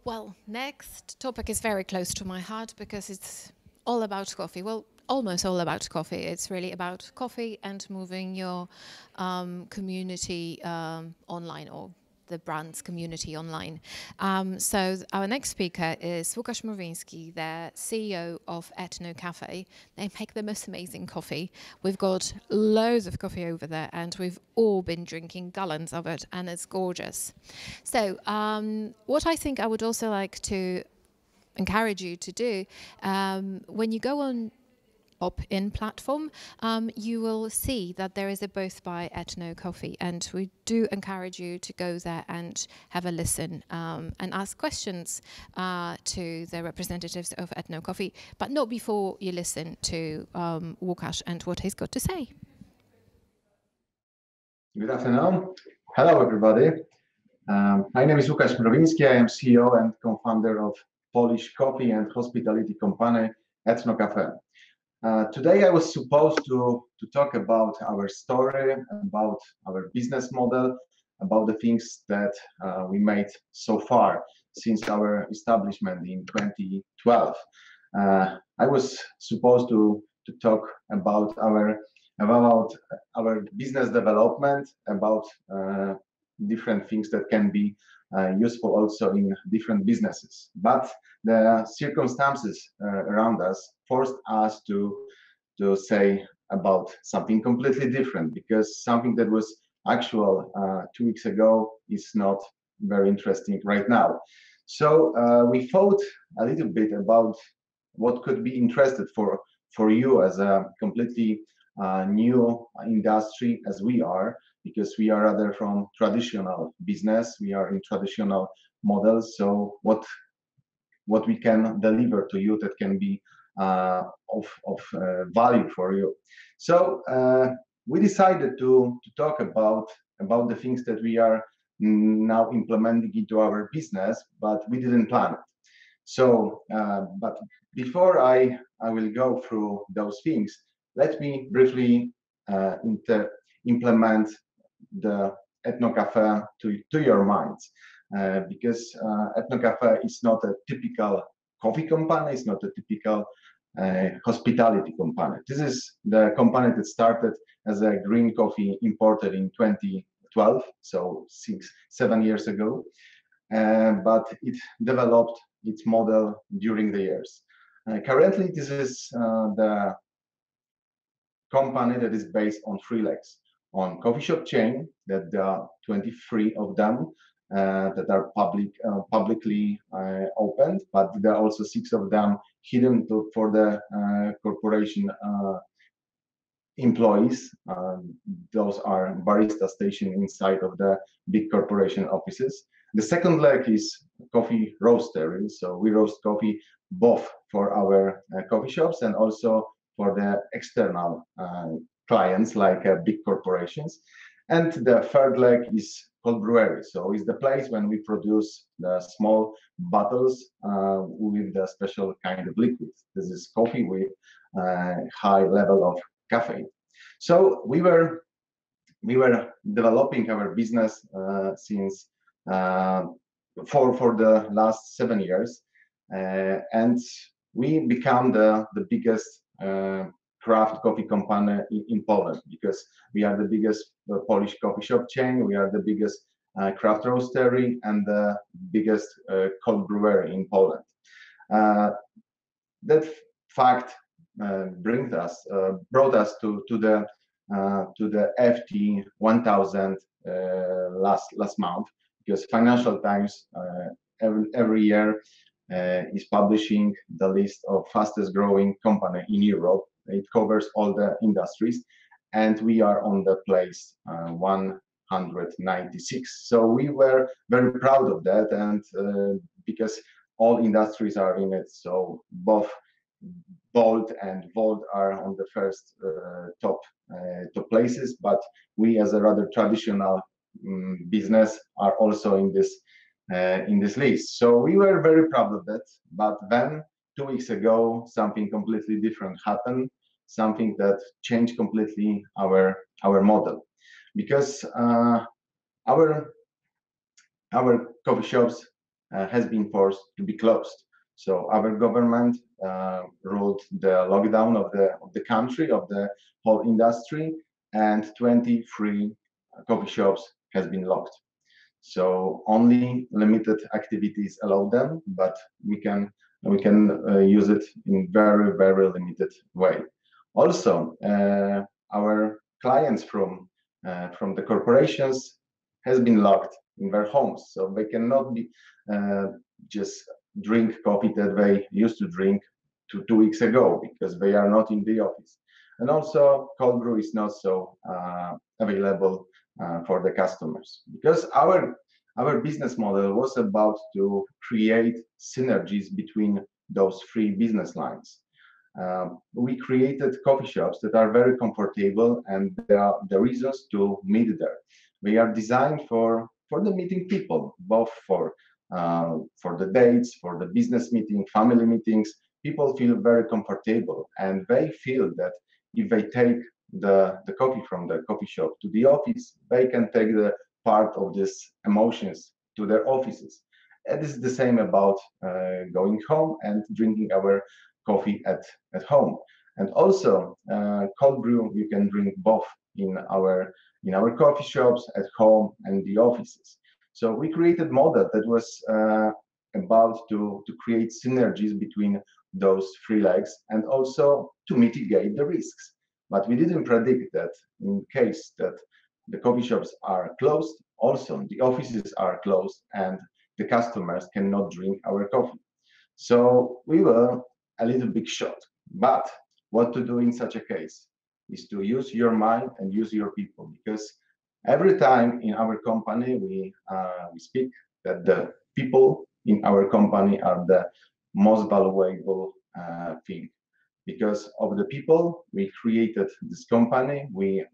Well, next topic is very close to my heart because it's all about coffee. Well, almost all about coffee. It's really about coffee and moving your community online, or the brand's community online. So our next speaker is Łukasz Mrowiński, the CEO of Etno Cafe. They make the most amazing coffee. We've got loads of coffee over there, and we've all been drinking gallons of it, and it's gorgeous. So what I think I would also like to encourage you to do, when you go on opt-in platform, you will see that there is a booth by Etno Coffee, and we do encourage you to go there and have a listen and ask questions to the representatives of Etno Coffee, but not before you listen to Łukasz and what he's got to say. Good afternoon. Hello, everybody. My name is Łukasz Mrowiński. I am CEO and co-founder of Polish coffee and hospitality company Etno Cafe. Today I was supposed to talk about our story, about our business model, about the things that we made so far since our establishment in 2012. I was supposed to talk about our business development, about different things that can be useful also in different businesses. But the circumstances around us forced us to say about something completely different, because something that was actual 2 weeks ago is not very interesting right now. So we thought a little bit about what could be interested for you as a completely new industry as we are, because we are rather from traditional business, we are in traditional models. So what we can deliver to you that can be of value for you. So we decided to talk about the things that we are now implementing into our business, but we didn't plan it. So, but before I will go through those things, let me briefly implement the Etno Cafe to your minds, because Etno Cafe is not a typical coffee company, it's not a typical hospitality company. This is the company that started as a green coffee importer in 2012, so 7 years ago, but it developed its model during the years. Currently, this is the company that is based on 3 legs: on coffee shop chain, that there are 23 of them that are publicly opened, but there are also 6 of them hidden for the corporation employees. Those are barista stationed inside of the big corporation offices. The second leg is coffee roastery, so we roast coffee both for our coffee shops and also for the external clients like big corporations. And the third leg is cold brewery, so it's the place when we produce the small bottles with the special kind of liquid. This is coffee with high level of caffeine. So we were developing our business since for the last 7 years, and we become the biggest craft coffee company in Poland, because we are the biggest Polish coffee shop chain, we are the biggest craft roastery, and the biggest cold brewery in Poland. That fact brought us to the FT 1000 last month, because Financial Times every year is publishing the list of fastest growing company in Europe. It covers all the industries, and we are on the place 196. So we were very proud of that, and because all industries are in it, so both Bold and Volt are on the first top places, but we as a rather traditional business are also in this list. So we were very proud of that. But then 2 weeks ago, something completely different happened, something that changed completely our model, because our coffee shops has been forced to be closed. So our government ruled the lockdown of the country, of the whole industry, and 23 coffee shops has been locked. So only limited activities allow them, but we can use it in very limited way. Also, our clients from the corporations has been locked in their homes, so they cannot be uh, just drink coffee that they used to drink 2 weeks ago because they are not in the office. And also, cold brew is not so available for the customers because our business model was about to create synergies between those three business lines. We created coffee shops that are very comfortable, and there are the reasons to meet there. They are designed for the meeting people, both for the dates, for the business meeting, family meetings. People feel very comfortable, and they feel that if they take the coffee from the coffee shop to the office, they can take the part of these emotions to their offices. It is the same about going home and drinking our coffee at home. And also, cold brew you can drink both in our coffee shops, at home, and the offices. So we created model that was about to create synergies between those three legs and also to mitigate the risks. But we didn't predict that in case that the coffee shops are closed, also the offices are closed and the customers cannot drink our coffee. So we were a little bit shocked. But what to do in such a case is to use your mind and use your people, because every time in our company we speak that the people in our company are the most valuable thing. Because of the people, we created this company. We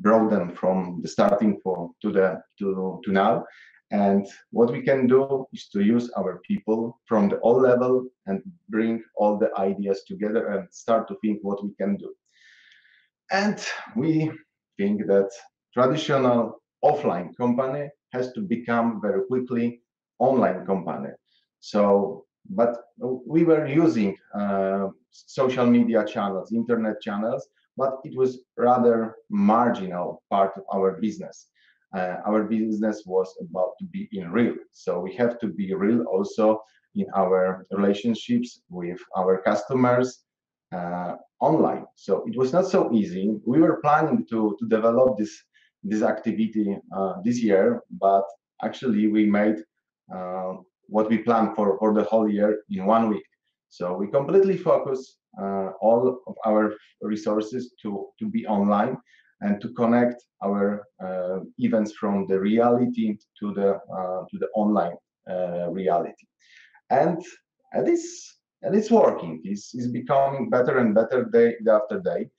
brought them from the starting for to now. And what we can do is to use our people from the all level and bring all the ideas together and start to think what we can do. And we think that traditional offline company has to become very quickly online company. So, but we were using social media channels, internet channels, but it was rather marginal part of our business. Our business was about to be in real. So we have to be real also in our relationships with our customers online. So it was not so easy. We were planning to develop this activity this year, but actually we made what we planned for the whole year in 1 week. So we completely focus all of our resources to be online and to connect our events from the reality to the online reality. And and it's and it's working. It's becoming better and better day after day.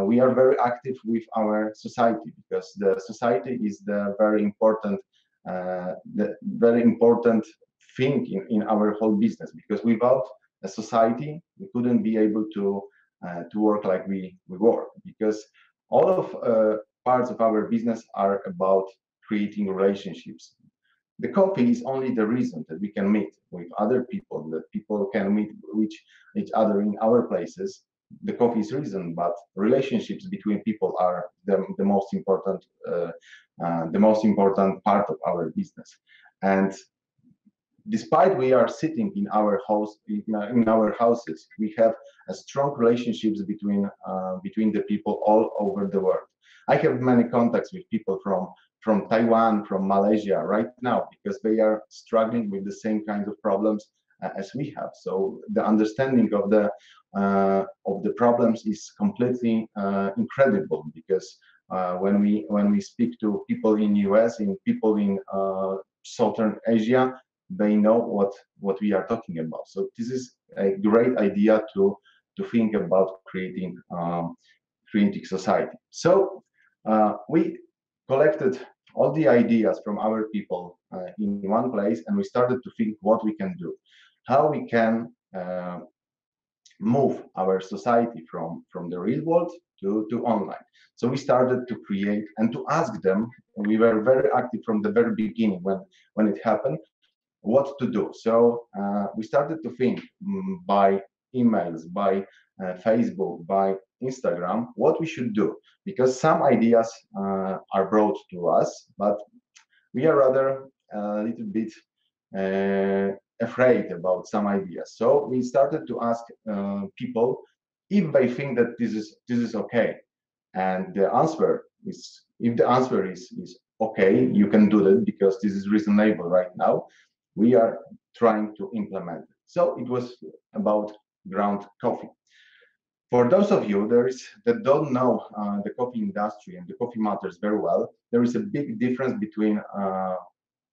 We are very active with our society because the society is the very important thing in our whole business. Because without a society, we couldn't be able to work like we work. Because all of parts of our business are about creating relationships. The coffee is only the reason that we can meet with other people, that people can meet with each other in our places. The coffee is reason, but relationships between people are the most important part of our business. And despite we are sitting in our house in our houses, we have a strong relationships between the people all over the world. I have many contacts with people from Taiwan, from Malaysia right now, because they are struggling with the same kinds of problems as we have. So the understanding of the problems is completely incredible. Because when we speak to people in US, in people in Southern Asia, they know what we are talking about. So this is a great idea to think about creating society. So we collected all the ideas from our people in one place, and we started to think what we can do, how we can move our society from the real world to online. So we started to create and to ask them. We were very active from the very beginning when it happened. what to do. So we started to think by emails, by Facebook, by Instagram, what we should do, because some ideas are brought to us, but we are rather a little bit afraid about some ideas. So we started to ask people if they think that this is okay, and the answer is, if the answer is okay, you can do that because this is reasonable right now. We are trying to implement it. So it was about ground coffee. For those of you that don't know the coffee industry and the coffee matters very well, there is a big difference between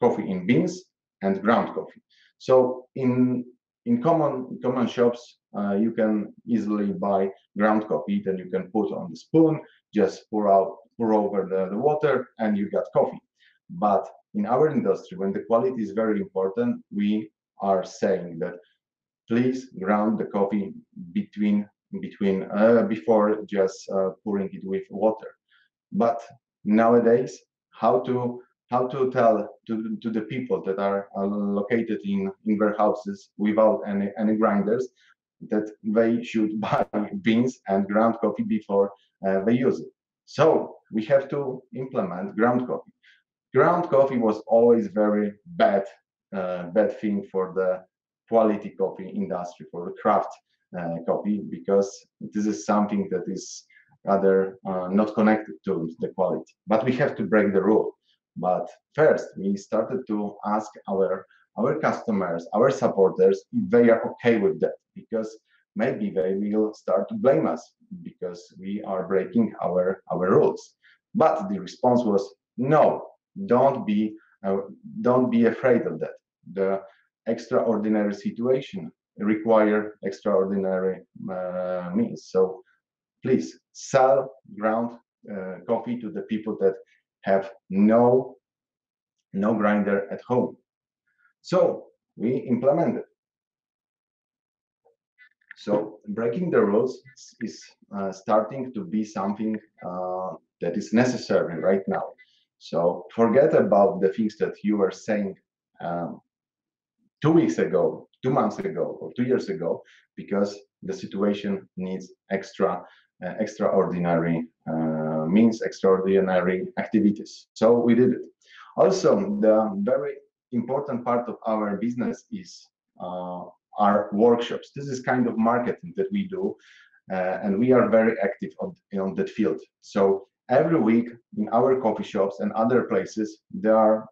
coffee in beans and ground coffee. So in common shops, you can easily buy ground coffee, then you can put on the spoon, just pour over the water, and you got coffee. But in our industry, when the quality is very important, we are saying that please ground the coffee between before just pouring it with water. But nowadays, how to tell to the people that are located in warehouses without any grinders that they should buy beans and ground coffee before they use it. So we have to implement ground coffee. Ground coffee was always very bad thing for the quality coffee industry, for the craft coffee, because this is something that is rather not connected to the quality. But we have to break the rule. But first, we started to ask our customers, our supporters, if they are okay with that, because maybe they will start to blame us because we are breaking our rules. But the response was no, don't be uh, don't be afraid of that. The extraordinary situation require extraordinary means. So please sell ground coffee to the people that have no grinder at home. So we implemented. So breaking the rules is starting to be something that is necessary right now. So forget about the things that you were saying um, 2 weeks ago, 2 months ago, or 2 years ago, because the situation needs extraordinary means, extraordinary activities. So we did it. Also, the very important part of our business is uh, our workshops. This is kind of marketing that we do, and we are very active on that field. So every week in our coffee shops and other places, there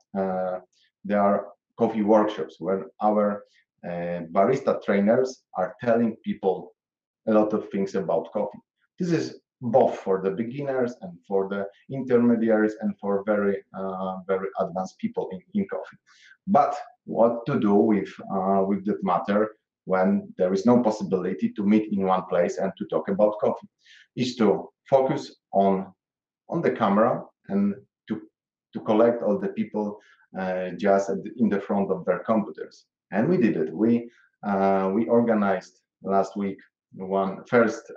are coffee workshops where our barista trainers are telling people a lot of things about coffee. This is both for the beginners and for the intermediaries and for very advanced people in coffee. But what to do with that matter when there is no possibility to meet in one place and to talk about coffee is to focus on the camera and to collect all the people just in the front of their computers. And we did it. We organized last week first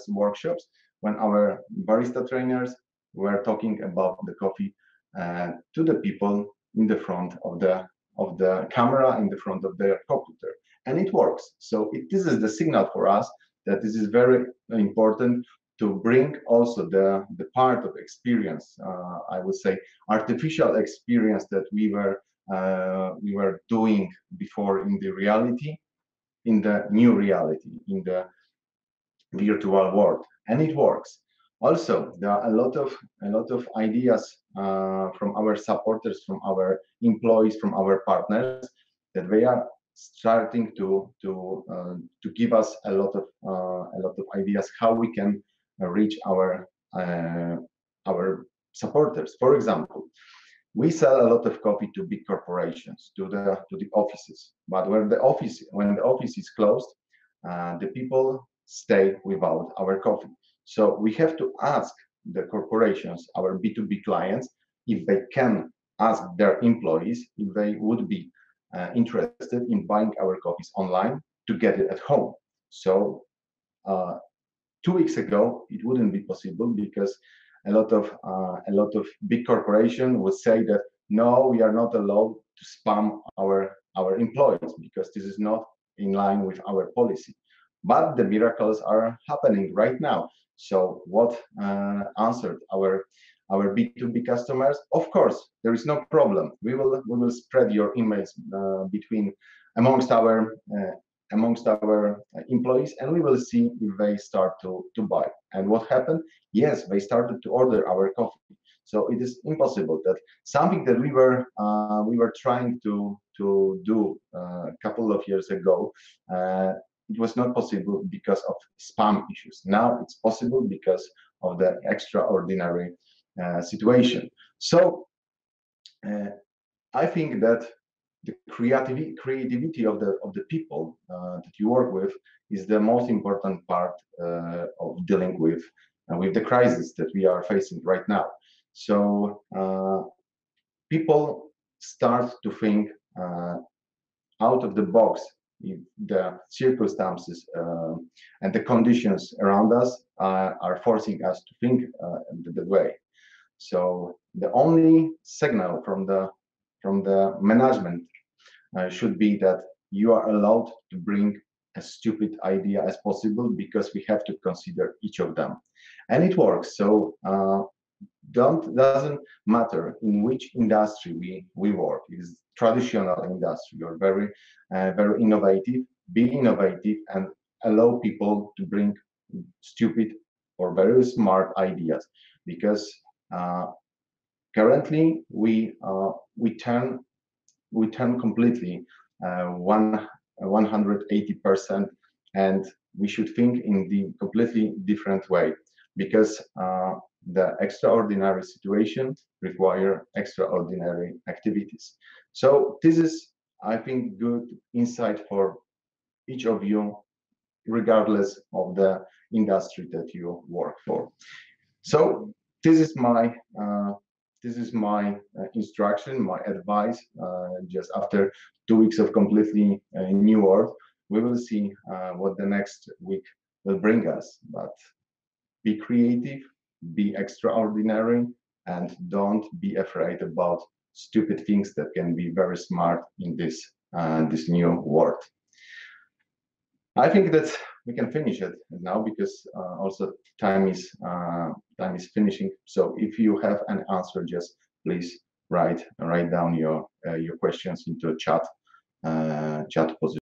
workshops when our barista trainers were talking about the coffee to the people in the front of the camera in the front of their computer, and it works. So this is the signal for us that this is very important to bring also the part of experience, I would say artificial experience that we were doing before in the reality, in the new reality, in the virtual world, and it works. Also, there are a lot of ideas from our supporters, from our employees, from our partners that they are starting to give us a lot of ideas how we can reach our supporters. For example, we sell a lot of coffee to big corporations, to the offices. But when the office is closed, the people stay without our coffee. So we have to ask the corporations, our B2B clients, if they can ask their employees if they would be interested in buying our coffees online to get it at home. So uh, 2 weeks ago, it wouldn't be possible because a lot of big corporation would say that no, we are not allowed to spam our employees, because this is not in line with our policy. But the miracles are happening right now. So what answered our B2B customers? Of course, there is no problem. We will spread your emails between amongst our employees, and we will see if they start to buy. And what happened? Yes, they started to order our coffee. So it is impossible that something that we were trying to do a couple of years ago. It was not possible because of spam issues. Now it's possible because of the extraordinary situation. So I think that the creativity of the people that you work with is the most important part of dealing with the crisis that we are facing right now. So people start to think out of the box if the circumstances and the conditions around us are forcing us to think that way. So the only signal from the management should be that you are allowed to bring as stupid idea as possible, because we have to consider each of them, and it works. So doesn't matter in which industry we work. It is traditional industry or very innovative. Be innovative and allow people to bring stupid or very smart ideas, because uh, currently we turn completely 180%, and we should think in the completely different way, because the extraordinary situation require extraordinary activities. So this is, I think, good insight for each of you, regardless of the industry that you work for. So this is my instruction, my advice. Just after 2 weeks of completely new world, we will see what the next week will bring us. But be creative, be extraordinary, and don't be afraid about stupid things that can be very smart in this new world. I think that we can finish it now, because also time is finishing. So if you have an answer, just please write down your questions into a chat position.